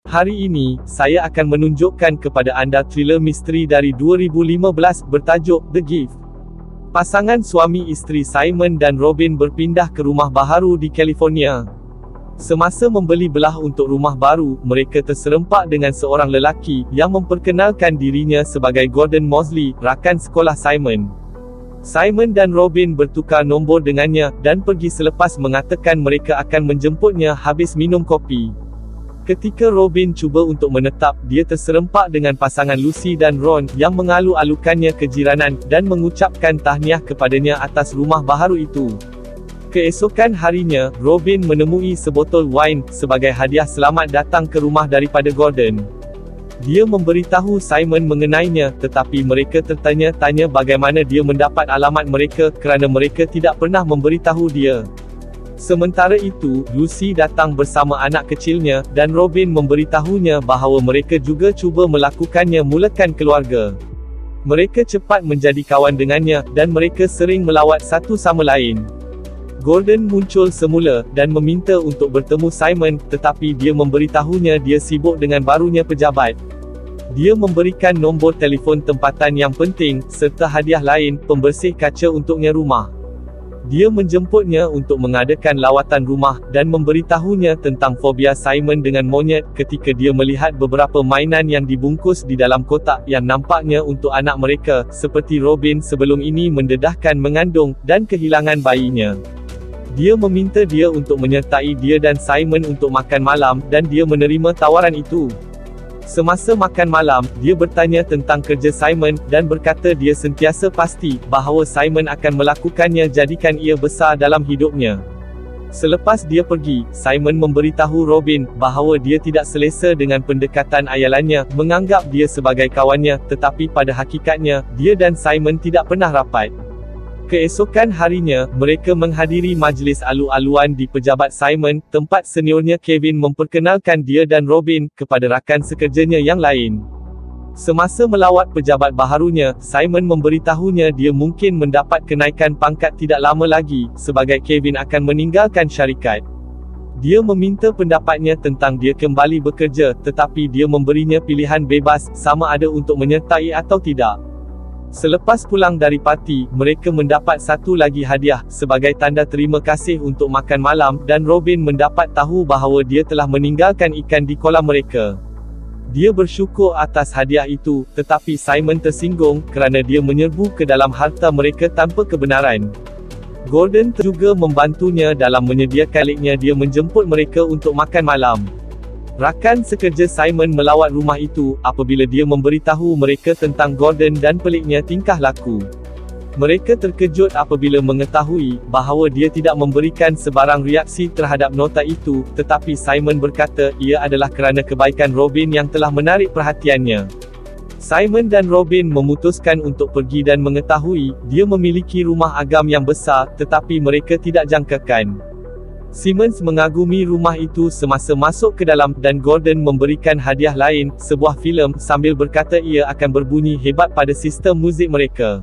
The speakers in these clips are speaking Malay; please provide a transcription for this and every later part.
Hari ini, saya akan menunjukkan kepada anda thriller misteri dari 2015 bertajuk The Gift. Pasangan suami isteri Simon dan Robin berpindah ke rumah baharu di California. Semasa membeli belah untuk rumah baru, mereka terserempak dengan seorang lelaki yang memperkenalkan dirinya sebagai Gordon Mosley, rakan sekolah Simon. Simon dan Robin bertukar nombor dengannya, dan pergi selepas mengatakan mereka akan menjemputnya habis minum kopi. Ketika Robin cuba untuk menetap, dia terserempak dengan pasangan Lucy dan Ron, yang mengalu-alukannya kejiranan, dan mengucapkan tahniah kepadanya atas rumah baharu itu. Keesokan harinya, Robin menemui sebotol wine, sebagai hadiah selamat datang ke rumah daripada Gordon. Dia memberitahu Simon mengenainya, tetapi mereka tertanya-tanya bagaimana dia mendapat alamat mereka, kerana mereka tidak pernah memberitahu dia. Sementara itu, Lucy datang bersama anak kecilnya, dan Robin memberitahunya bahawa mereka juga cuba melakukannya mulakan keluarga. Mereka cepat menjadi kawan dengannya, dan mereka sering melawat satu sama lain. Gordon muncul semula, dan meminta untuk bertemu Simon, tetapi dia memberitahunya dia sibuk dengan barunya pejabat. Dia memberikan nombor telefon tempatan yang penting, serta hadiah lain, pembersih kaca untuknya rumah. Dia menjemputnya untuk mengadakan lawatan rumah, dan memberitahunya tentang fobia Simon dengan monyet, ketika dia melihat beberapa mainan yang dibungkus di dalam kotak, yang nampaknya untuk anak mereka, seperti Robin sebelum ini mendedahkan mengandung, dan kehilangan bayinya. Dia meminta dia untuk menyertai dia dan Simon untuk makan malam, dan dia menerima tawaran itu. Semasa makan malam, dia bertanya tentang kerja Simon, dan berkata dia sentiasa pasti bahawa Simon akan melakukannya jadikan ia besar dalam hidupnya. Selepas dia pergi, Simon memberitahu Robin bahawa dia tidak selesa dengan pendekatan ayalannya, menganggap dia sebagai kawannya, tetapi pada hakikatnya, dia dan Simon tidak pernah rapat. Keesokan harinya, mereka menghadiri majlis alu-aluan di pejabat Simon, tempat seniornya Kevin memperkenalkan dia dan Robin kepada rakan sekerjanya yang lain. Semasa melawat pejabat baharunya, Simon memberitahunya dia mungkin mendapat kenaikan pangkat tidak lama lagi, sebagai Kevin akan meninggalkan syarikat. Dia meminta pendapatnya tentang dia kembali bekerja, tetapi dia memberinya pilihan bebas, sama ada untuk menyertai atau tidak. Selepas pulang dari parti, mereka mendapat satu lagi hadiah, sebagai tanda terima kasih untuk makan malam, dan Robin mendapat tahu bahawa dia telah meninggalkan ikan di kolam mereka. Dia bersyukur atas hadiah itu, tetapi Simon tersinggung, kerana dia menyerbu ke dalam harta mereka tanpa kebenaran. Gordon juga membantunya dalam menyediakan liknya dia menjemput mereka untuk makan malam. Rakan sekerja Simon melawat rumah itu, apabila dia memberitahu mereka tentang Gordon dan peliknya tingkah laku. Mereka terkejut apabila mengetahui bahawa dia tidak memberikan sebarang reaksi terhadap nota itu, tetapi Simon berkata ia adalah kerana kebaikan Robin yang telah menarik perhatiannya. Simon dan Robin memutuskan untuk pergi dan mengetahui dia memiliki rumah agam yang besar, tetapi mereka tidak jangkakan. Simmons mengagumi rumah itu semasa masuk ke dalam, dan Gordon memberikan hadiah lain, sebuah filem, sambil berkata ia akan berbunyi hebat pada sistem muzik mereka.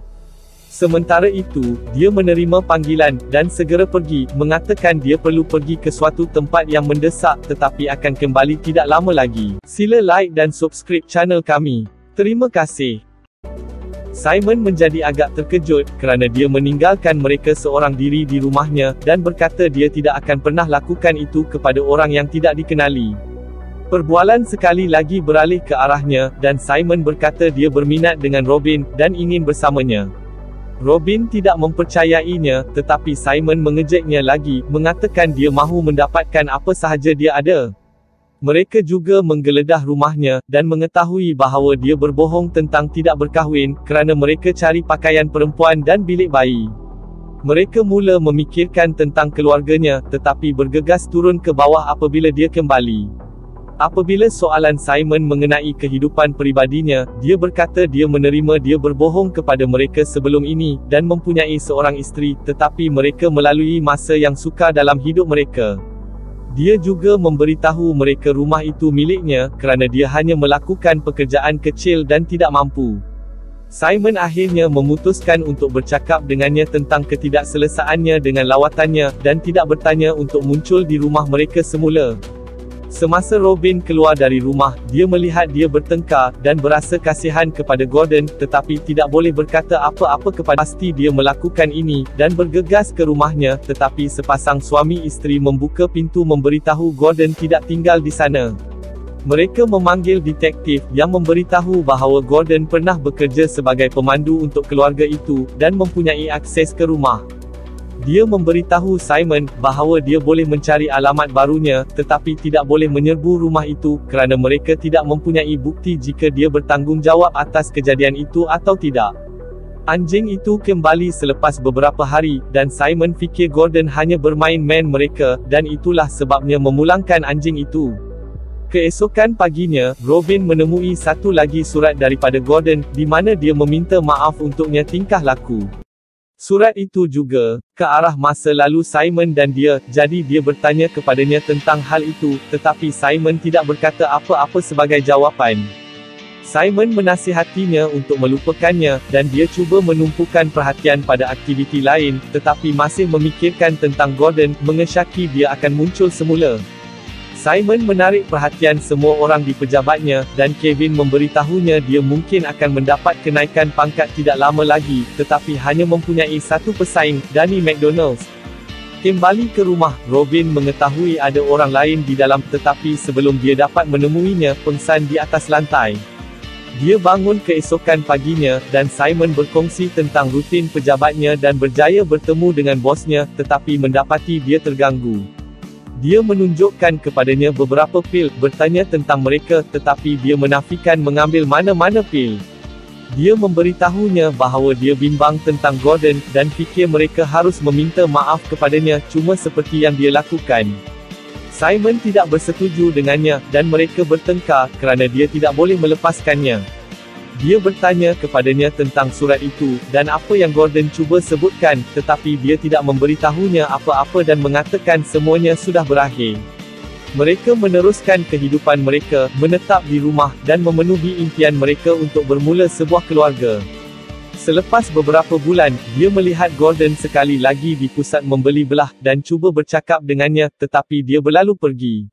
Sementara itu, dia menerima panggilan, dan segera pergi, mengatakan dia perlu pergi ke suatu tempat yang mendesak, tetapi akan kembali tidak lama lagi. Sila like dan subscribe channel kami. Terima kasih. Simon menjadi agak terkejut, kerana dia meninggalkan mereka seorang diri di rumahnya, dan berkata dia tidak akan pernah lakukan itu kepada orang yang tidak dikenali. Perbualan sekali lagi beralih ke arahnya, dan Simon berkata dia berminat dengan Robin, dan ingin bersamanya. Robin tidak mempercayainya, tetapi Simon mengejeknya lagi, mengatakan dia mahu mendapatkan apa sahaja dia ada. Mereka juga menggeledah rumahnya, dan mengetahui bahawa dia berbohong tentang tidak berkahwin, kerana mereka cari pakaian perempuan dan bilik bayi. Mereka mula memikirkan tentang keluarganya, tetapi bergegas turun ke bawah apabila dia kembali. Apabila soalan Simon mengenai kehidupan peribadinya, dia berkata dia menerima dia berbohong kepada mereka sebelum ini, dan mempunyai seorang isteri, tetapi mereka melalui masa yang sukar dalam hidup mereka. Dia juga memberitahu mereka rumah itu miliknya, kerana dia hanya melakukan pekerjaan kecil dan tidak mampu. Simon akhirnya memutuskan untuk bercakap dengannya tentang ketidakselesaannya dengan lawatannya, dan tidak bertanya untuk muncul di rumah mereka semula. Semasa Robin keluar dari rumah, dia melihat dia bertengkar, dan berasa kasihan kepada Gordon, tetapi tidak boleh berkata apa-apa kepada pasti dia melakukan ini, dan bergegas ke rumahnya, tetapi sepasang suami isteri membuka pintu memberitahu Gordon tidak tinggal di sana. Mereka memanggil detektif, yang memberitahu bahawa Gordon pernah bekerja sebagai pemandu untuk keluarga itu, dan mempunyai akses ke rumah. Dia memberitahu Simon, bahawa dia boleh mencari alamat barunya, tetapi tidak boleh menyerbu rumah itu, kerana mereka tidak mempunyai bukti jika dia bertanggungjawab atas kejadian itu atau tidak. Anjing itu kembali selepas beberapa hari, dan Simon fikir Gordon hanya bermain-main mereka, dan itulah sebabnya memulangkan anjing itu. Keesokan paginya, Robin menemui satu lagi surat daripada Gordon, di mana dia meminta maaf untuknya tingkah laku. Surat itu juga ke arah masa lalu Simon dan dia, jadi dia bertanya kepadanya tentang hal itu, tetapi Simon tidak berkata apa-apa sebagai jawapan. Simon menasihatinya untuk melupakannya, dan dia cuba menumpukan perhatian pada aktiviti lain, tetapi masih memikirkan tentang Gordon, mengesyaki dia akan muncul semula. Simon menarik perhatian semua orang di pejabatnya, dan Kevin memberitahunya dia mungkin akan mendapat kenaikan pangkat tidak lama lagi, tetapi hanya mempunyai satu pesaing, Danny McDonald's. Kembali ke rumah, Robin mengetahui ada orang lain di dalam, tetapi sebelum dia dapat menemuinya, pengsan di atas lantai. Dia bangun keesokan paginya, dan Simon berkongsi tentang rutin pejabatnya dan berjaya bertemu dengan bosnya, tetapi mendapati dia terganggu. Dia menunjukkan kepadanya beberapa pil, bertanya tentang mereka, tetapi dia menafikan mengambil mana-mana pil. Dia memberitahunya bahawa dia bimbang tentang Gordon, dan fikir mereka harus meminta maaf kepadanya, cuma seperti yang dia lakukan. Simon tidak bersetuju dengannya, dan mereka bertengkar, kerana dia tidak boleh melepaskannya. Dia bertanya kepadanya tentang surat itu, dan apa yang Gordon cuba sebutkan, tetapi dia tidak memberitahunya apa-apa dan mengatakan semuanya sudah berakhir. Mereka meneruskan kehidupan mereka, menetap di rumah, dan memenuhi impian mereka untuk bermula sebuah keluarga. Selepas beberapa bulan, dia melihat Gordon sekali lagi di pusat membeli belah, dan cuba bercakap dengannya, tetapi dia berlalu pergi.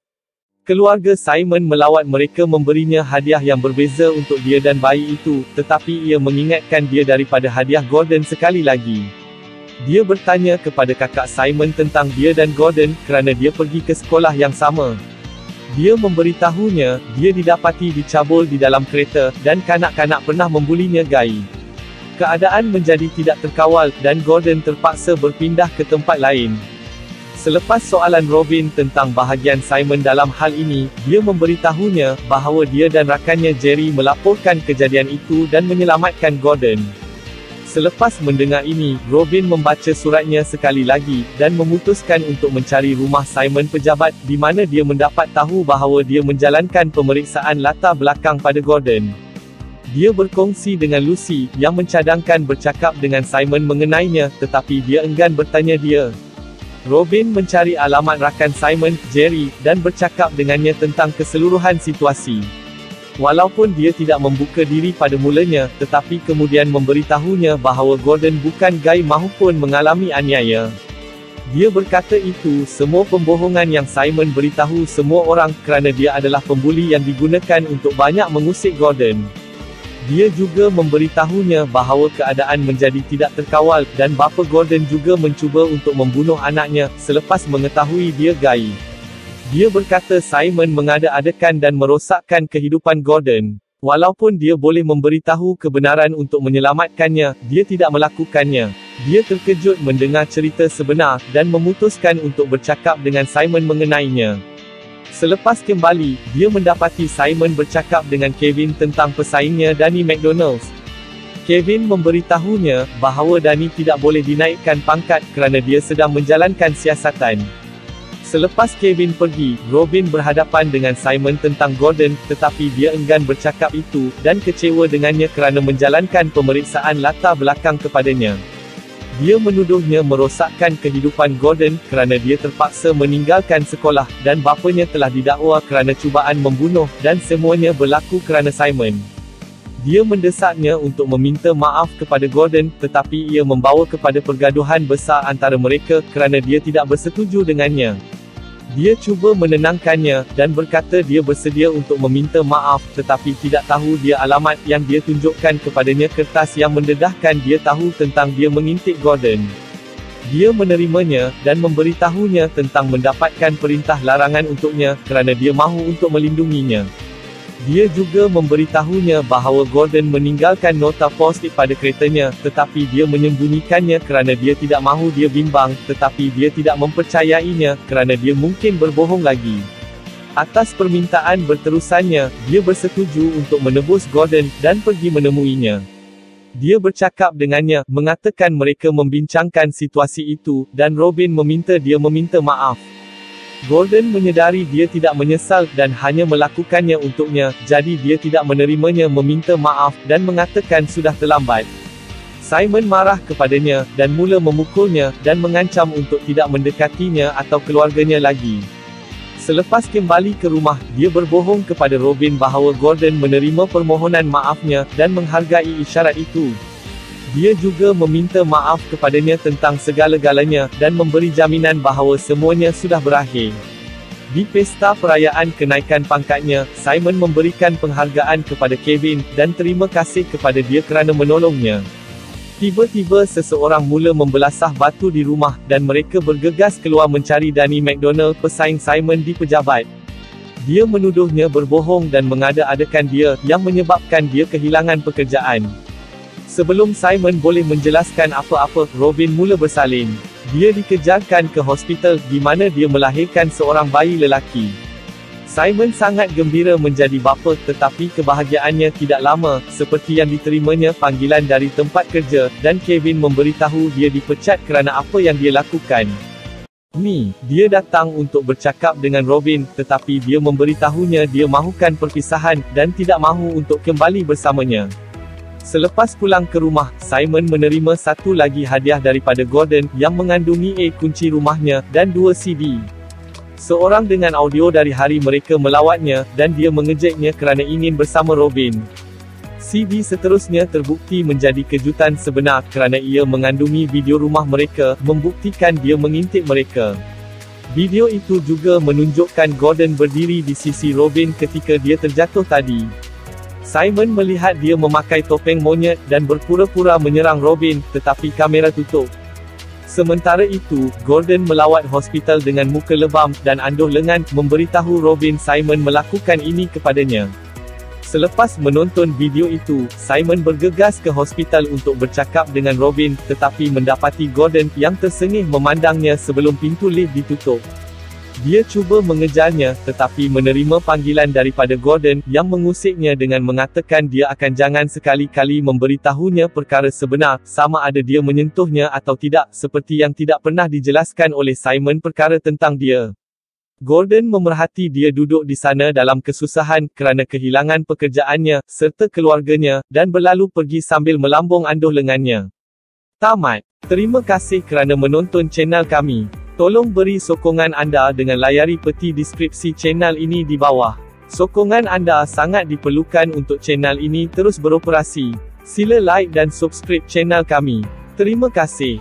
Keluarga Simon melawat mereka memberinya hadiah yang berbeza untuk dia dan bayi itu, tetapi ia mengingatkan dia daripada hadiah Gordon sekali lagi. Dia bertanya kepada kakak Simon tentang dia dan Gordon, kerana dia pergi ke sekolah yang sama. Dia memberitahunya, dia didapati dicabul di dalam kereta, dan kanak-kanak pernah membulinya gai. Keadaan menjadi tidak terkawal, dan Gordon terpaksa berpindah ke tempat lain. Selepas soalan Robin tentang bahagian Simon dalam hal ini, dia memberitahunya bahawa dia dan rakannya Jerry melaporkan kejadian itu dan menyelamatkan Gordon. Selepas mendengar ini, Robin membaca suratnya sekali lagi, dan memutuskan untuk mencari rumah Simon pejabat, di mana dia mendapat tahu bahawa dia menjalankan pemeriksaan latar belakang pada Gordon. Dia berkongsi dengan Lucy, yang mencadangkan bercakap dengan Simon mengenainya, tetapi dia enggan bertanya dia. Robin mencari alamat rakan Simon, Jerry, dan bercakap dengannya tentang keseluruhan situasi. Walaupun dia tidak membuka diri pada mulanya, tetapi kemudian memberitahunya bahawa Gordon bukan gai mahupun mengalami aniaya. Dia berkata itu semua pembohongan yang Simon beritahu semua orang, kerana dia adalah pembuli yang digunakan untuk banyak mengusik Gordon. Dia juga memberitahunya bahawa keadaan menjadi tidak terkawal, dan bapa Gordon juga mencuba untuk membunuh anaknya, selepas mengetahui dia gai. Dia berkata Simon mengada-adakan dan merosakkan kehidupan Gordon. Walaupun dia boleh memberitahu kebenaran untuk menyelamatkannya, dia tidak melakukannya. Dia terkejut mendengar cerita sebenar, dan memutuskan untuk bercakap dengan Simon mengenainya. Selepas kembali, dia mendapati Simon bercakap dengan Kevin tentang pesaingnya Danny McDonald's. Kevin memberitahunya bahawa Danny tidak boleh dinaikkan pangkat kerana dia sedang menjalankan siasatan. Selepas Kevin pergi, Robin berhadapan dengan Simon tentang Gordon, tetapi dia enggan bercakap itu, dan kecewa dengannya kerana menjalankan pemeriksaan latar belakang kepadanya. Dia menuduhnya merosakkan kehidupan Gordon, kerana dia terpaksa meninggalkan sekolah, dan bapanya telah didakwa kerana cubaan membunuh, dan semuanya berlaku kerana Simon. Dia mendesaknya untuk meminta maaf kepada Gordon, tetapi ia membawa kepada pergaduhan besar antara mereka, kerana dia tidak bersetuju dengannya. Dia cuba menenangkannya, dan berkata dia bersedia untuk meminta maaf, tetapi tidak tahu dia alamat yang dia tunjukkan kepadanya kertas yang mendedahkan dia tahu tentang dia mengintip Gordon. Dia menerimanya, dan memberitahunya tentang mendapatkan perintah larangan untuknya, kerana dia mahu untuk melindunginya. Dia juga memberitahunya bahawa Gordon meninggalkan nota post-it pada keretanya, tetapi dia menyembunyikannya kerana dia tidak mahu dia bimbang, tetapi dia tidak mempercayainya, kerana dia mungkin berbohong lagi. Atas permintaan berterusannya, dia bersetuju untuk menebus Gordon, dan pergi menemuinya. Dia bercakap dengannya, mengatakan mereka membincangkan situasi itu, dan Robin meminta dia meminta maaf. Gordon menyedari dia tidak menyesal, dan hanya melakukannya untuknya, jadi dia tidak menerimanya meminta maaf, dan mengatakan sudah terlambat. Simon marah kepadanya, dan mula memukulnya, dan mengancam untuk tidak mendekatinya atau keluarganya lagi. Selepas kembali ke rumah, dia berbohong kepada Robin bahawa Gordon menerima permohonan maafnya, dan menghargai isyarat itu. Dia juga meminta maaf kepadanya tentang segala-galanya, dan memberi jaminan bahawa semuanya sudah berakhir. Di pesta perayaan kenaikan pangkatnya, Simon memberikan penghargaan kepada Kevin, dan terima kasih kepada dia kerana menolongnya. Tiba-tiba seseorang mula membelasah batu di rumah, dan mereka bergegas keluar mencari Danny McDonald, pesaing Simon di pejabat. Dia menuduhnya berbohong dan mengada-adakan dia, yang menyebabkan dia kehilangan pekerjaan. Sebelum Simon boleh menjelaskan apa-apa, Robin mula bersalin. Dia dikejarkan ke hospital, di mana dia melahirkan seorang bayi lelaki. Simon sangat gembira menjadi bapa, tetapi kebahagiaannya tidak lama, seperti yang diterimanya panggilan dari tempat kerja, dan Kevin memberitahu dia dipecat kerana apa yang dia lakukan. Dia datang untuk bercakap dengan Robin, tetapi dia memberitahunya dia mahukan perpisahan, dan tidak mahu untuk kembali bersamanya. Selepas pulang ke rumah, Simon menerima satu lagi hadiah daripada Gordon, yang mengandungi kunci rumahnya, dan 2 CD. Seorang dengan audio dari hari mereka melawatnya, dan dia mengejeknya kerana ingin bersama Robin. CD seterusnya terbukti menjadi kejutan sebenar, kerana ia mengandungi video rumah mereka, membuktikan dia mengintip mereka. Video itu juga menunjukkan Gordon berdiri di sisi Robin ketika dia terjatuh tadi. Simon melihat dia memakai topeng monyet, dan berpura-pura menyerang Robin, tetapi kamera tutup. Sementara itu, Gordon melawat hospital dengan muka lebam, dan anduh lengan, memberitahu Robin Simon melakukan ini kepadanya. Selepas menonton video itu, Simon bergegas ke hospital untuk bercakap dengan Robin, tetapi mendapati Gordon, yang tersengih memandangnya sebelum pintu lift ditutup. Dia cuba mengejarnya, tetapi menerima panggilan daripada Gordon, yang mengusiknya dengan mengatakan dia akan jangan sekali-kali memberitahunya perkara sebenar, sama ada dia menyentuhnya atau tidak, seperti yang tidak pernah dijelaskan oleh Simon perkara tentang dia. Gordon memerhati dia duduk di sana dalam kesusahan, kerana kehilangan pekerjaannya, serta keluarganya, dan berlalu pergi sambil melambung anduh lengannya. Tamat. Terima kasih kerana menonton channel kami. Tolong beri sokongan anda dengan layari peti deskripsi channel ini di bawah. Sokongan anda sangat diperlukan untuk channel ini terus beroperasi. Sila like dan subscribe channel kami. Terima kasih.